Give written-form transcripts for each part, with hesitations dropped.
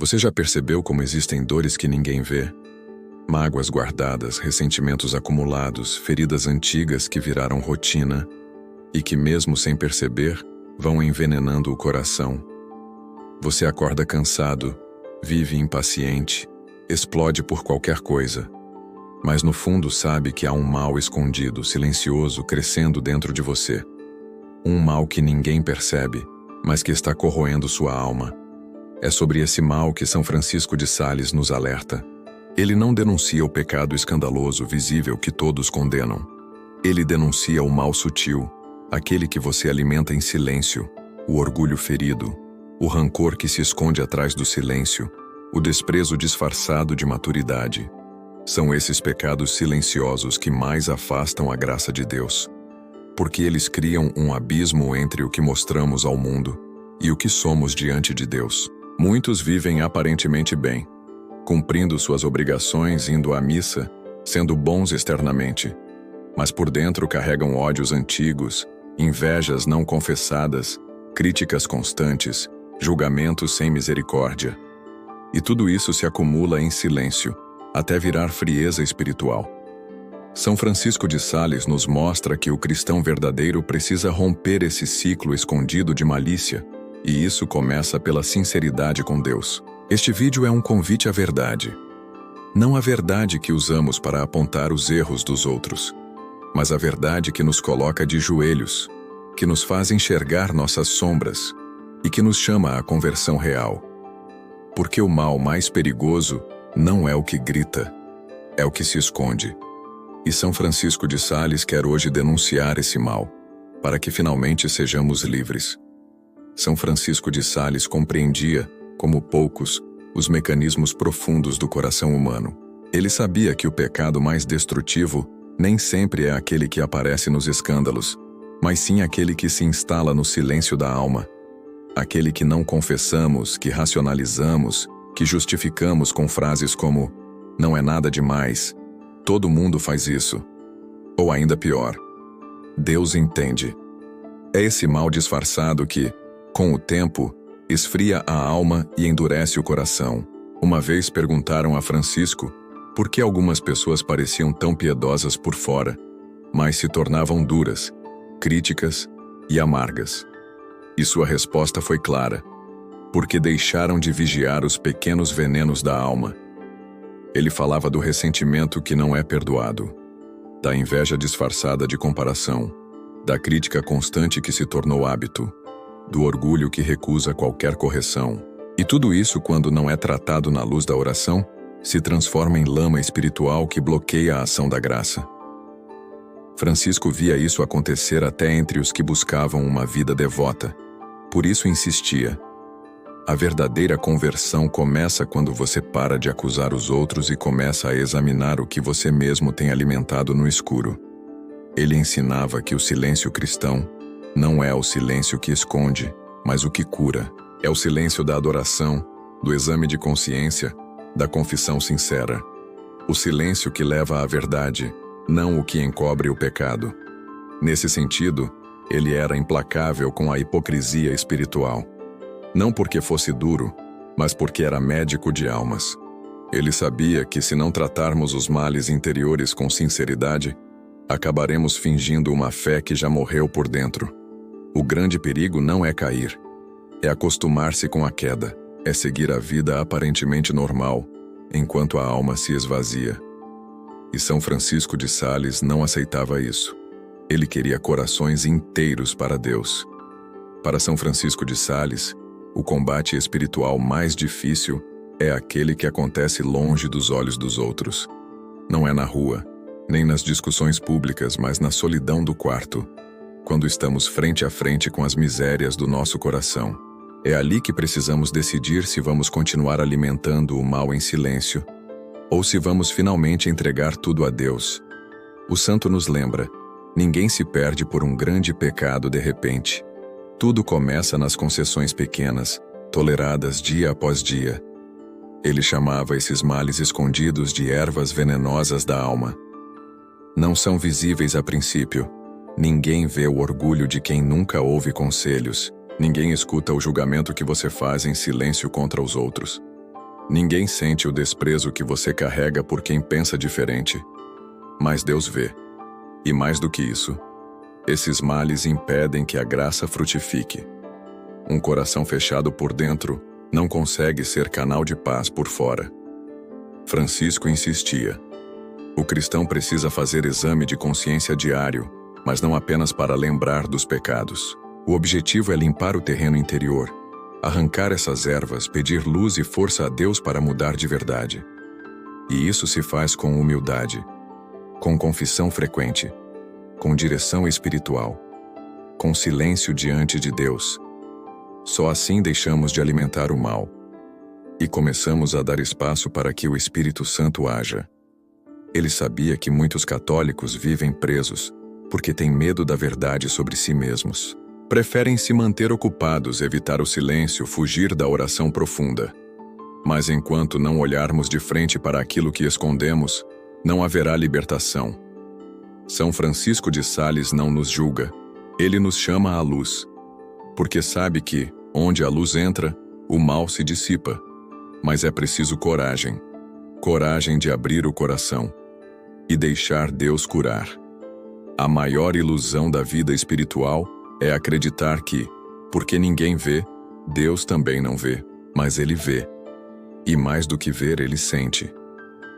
Você já percebeu como existem dores que ninguém vê? Mágoas guardadas, ressentimentos acumulados, feridas antigas que viraram rotina e que, mesmo sem perceber, vão envenenando o coração. Você acorda cansado, vive impaciente, explode por qualquer coisa, mas no fundo sabe que há um mal escondido, silencioso, crescendo dentro de você. Um mal que ninguém percebe, mas que está corroendo sua alma. É sobre esse mal que São Francisco de Sales nos alerta. Ele não denuncia o pecado escandaloso, visível, que todos condenam. Ele denuncia o mal sutil, aquele que você alimenta em silêncio, o orgulho ferido, o rancor que se esconde atrás do silêncio, o desprezo disfarçado de maturidade. São esses pecados silenciosos que mais afastam a graça de Deus, porque eles criam um abismo entre o que mostramos ao mundo e o que somos diante de Deus. Muitos vivem aparentemente bem, cumprindo suas obrigações, indo à missa, sendo bons externamente, mas por dentro carregam ódios antigos, invejas não confessadas, críticas constantes, julgamentos sem misericórdia. E tudo isso se acumula em silêncio, até virar frieza espiritual. São Francisco de Sales nos mostra que o cristão verdadeiro precisa romper esse ciclo escondido de malícia, e isso começa pela sinceridade com Deus. Este vídeo é um convite à verdade. Não a verdade que usamos para apontar os erros dos outros, mas a verdade que nos coloca de joelhos, que nos faz enxergar nossas sombras e que nos chama à conversão real. Porque o mal mais perigoso não é o que grita, é o que se esconde. E São Francisco de Sales quer hoje denunciar esse mal, para que finalmente sejamos livres. São Francisco de Sales compreendia, como poucos, os mecanismos profundos do coração humano. Ele sabia que o pecado mais destrutivo nem sempre é aquele que aparece nos escândalos, mas sim aquele que se instala no silêncio da alma, aquele que não confessamos, que racionalizamos, que justificamos com frases como "não é nada demais", "todo mundo faz isso", ou ainda pior, "Deus entende". É esse mal disfarçado que, com o tempo, esfria a alma e endurece o coração. Uma vez perguntaram a Francisco por que algumas pessoas pareciam tão piedosas por fora, mas se tornavam duras, críticas e amargas. E sua resposta foi clara: porque deixaram de vigiar os pequenos venenos da alma. Ele falava do ressentimento que não é perdoado, da inveja disfarçada de comparação, da crítica constante que se tornou hábito, do orgulho que recusa qualquer correção. E tudo isso, quando não é tratado na luz da oração, se transforma em lama espiritual que bloqueia a ação da graça. Francisco via isso acontecer até entre os que buscavam uma vida devota. Por isso insistia: a verdadeira conversão começa quando você para de acusar os outros e começa a examinar o que você mesmo tem alimentado no escuro. Ele ensinava que o silêncio cristão não é o silêncio que esconde, mas o que cura. É o silêncio da adoração, do exame de consciência, da confissão sincera. O silêncio que leva à verdade, não o que encobre o pecado. Nesse sentido, ele era implacável com a hipocrisia espiritual. Não porque fosse duro, mas porque era médico de almas. Ele sabia que se não tratarmos os males interiores com sinceridade, acabaremos fingindo uma fé que já morreu por dentro. O grande perigo não é cair, é acostumar-se com a queda, é seguir a vida aparentemente normal, enquanto a alma se esvazia. E São Francisco de Sales não aceitava isso. Ele queria corações inteiros para Deus. Para São Francisco de Sales, o combate espiritual mais difícil é aquele que acontece longe dos olhos dos outros. Não é na rua, nem nas discussões públicas, mas na solidão do quarto, quando estamos frente a frente com as misérias do nosso coração. É ali que precisamos decidir se vamos continuar alimentando o mal em silêncio, ou se vamos finalmente entregar tudo a Deus. O santo nos lembra: ninguém se perde por um grande pecado de repente. Tudo começa nas concessões pequenas, toleradas dia após dia. Ele chamava esses males escondidos de ervas venenosas da alma. Não são visíveis a princípio. Ninguém vê o orgulho de quem nunca ouve conselhos. Ninguém escuta o julgamento que você faz em silêncio contra os outros. Ninguém sente o desprezo que você carrega por quem pensa diferente. Mas Deus vê. E mais do que isso, esses males impedem que a graça frutifique. Um coração fechado por dentro não consegue ser canal de paz por fora. Francisco insistia. O cristão precisa fazer exame de consciência diário, mas não apenas para lembrar dos pecados. O objetivo é limpar o terreno interior, arrancar essas ervas, pedir luz e força a Deus para mudar de verdade. E isso se faz com humildade, com confissão frequente, com direção espiritual, com silêncio diante de Deus. Só assim deixamos de alimentar o mal e começamos a dar espaço para que o Espírito Santo haja. Ele sabia que muitos católicos vivem presos porque têm medo da verdade sobre si mesmos. Preferem se manter ocupados, evitar o silêncio, fugir da oração profunda. Mas enquanto não olharmos de frente para aquilo que escondemos, não haverá libertação. São Francisco de Sales não nos julga. Ele nos chama à luz, porque sabe que, onde a luz entra, o mal se dissipa. Mas é preciso coragem. Coragem de abrir o coração e deixar Deus curar. A maior ilusão da vida espiritual é acreditar que, porque ninguém vê, Deus também não vê, mas Ele vê. E mais do que ver, Ele sente.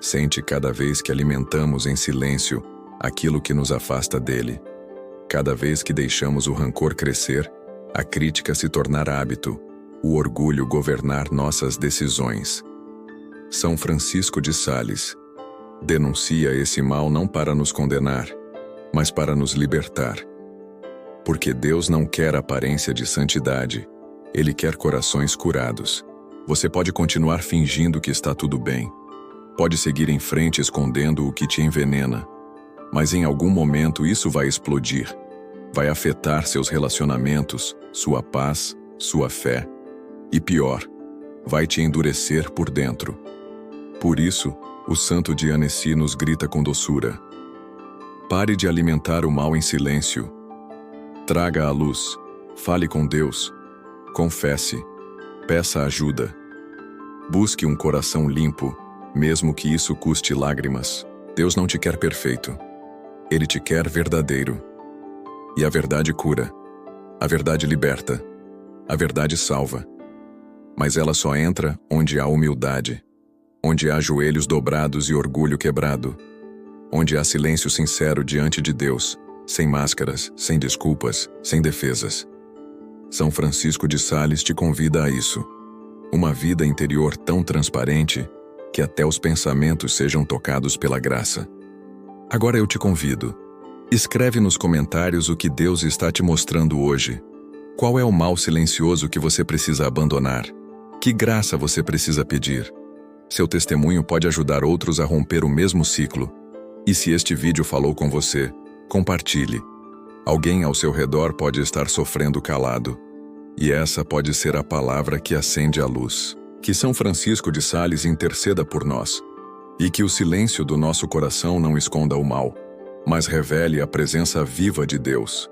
Sente cada vez que alimentamos em silêncio aquilo que nos afasta dele. Cada vez que deixamos o rancor crescer, a crítica se tornar hábito, o orgulho governar nossas decisões. São Francisco de Sales denuncia esse mal não para nos condenar, mas para nos libertar. Porque Deus não quer aparência de santidade, Ele quer corações curados. Você pode continuar fingindo que está tudo bem. Pode seguir em frente escondendo o que te envenena. Mas em algum momento isso vai explodir. Vai afetar seus relacionamentos, sua paz, sua fé. E pior, vai te endurecer por dentro. Por isso, o santo de Annecy nos grita com doçura. Pare de alimentar o mal em silêncio. Traga a luz, fale com Deus, confesse, peça ajuda. Busque um coração limpo, mesmo que isso custe lágrimas. Deus não te quer perfeito. Ele te quer verdadeiro. E a verdade cura. A verdade liberta. A verdade salva. Mas ela só entra onde há humildade, onde há joelhos dobrados e orgulho quebrado, onde há silêncio sincero diante de Deus, sem máscaras, sem desculpas, sem defesas. São Francisco de Sales te convida a isso. Uma vida interior tão transparente que até os pensamentos sejam tocados pela graça. Agora eu te convido. Escreve nos comentários o que Deus está te mostrando hoje. Qual é o mal silencioso que você precisa abandonar? Que graça você precisa pedir? Seu testemunho pode ajudar outros a romper o mesmo ciclo. E se este vídeo falou com você, compartilhe. Alguém ao seu redor pode estar sofrendo calado. E essa pode ser a palavra que acende a luz. Que São Francisco de Sales interceda por nós. E que o silêncio do nosso coração não esconda o mal, mas revele a presença viva de Deus.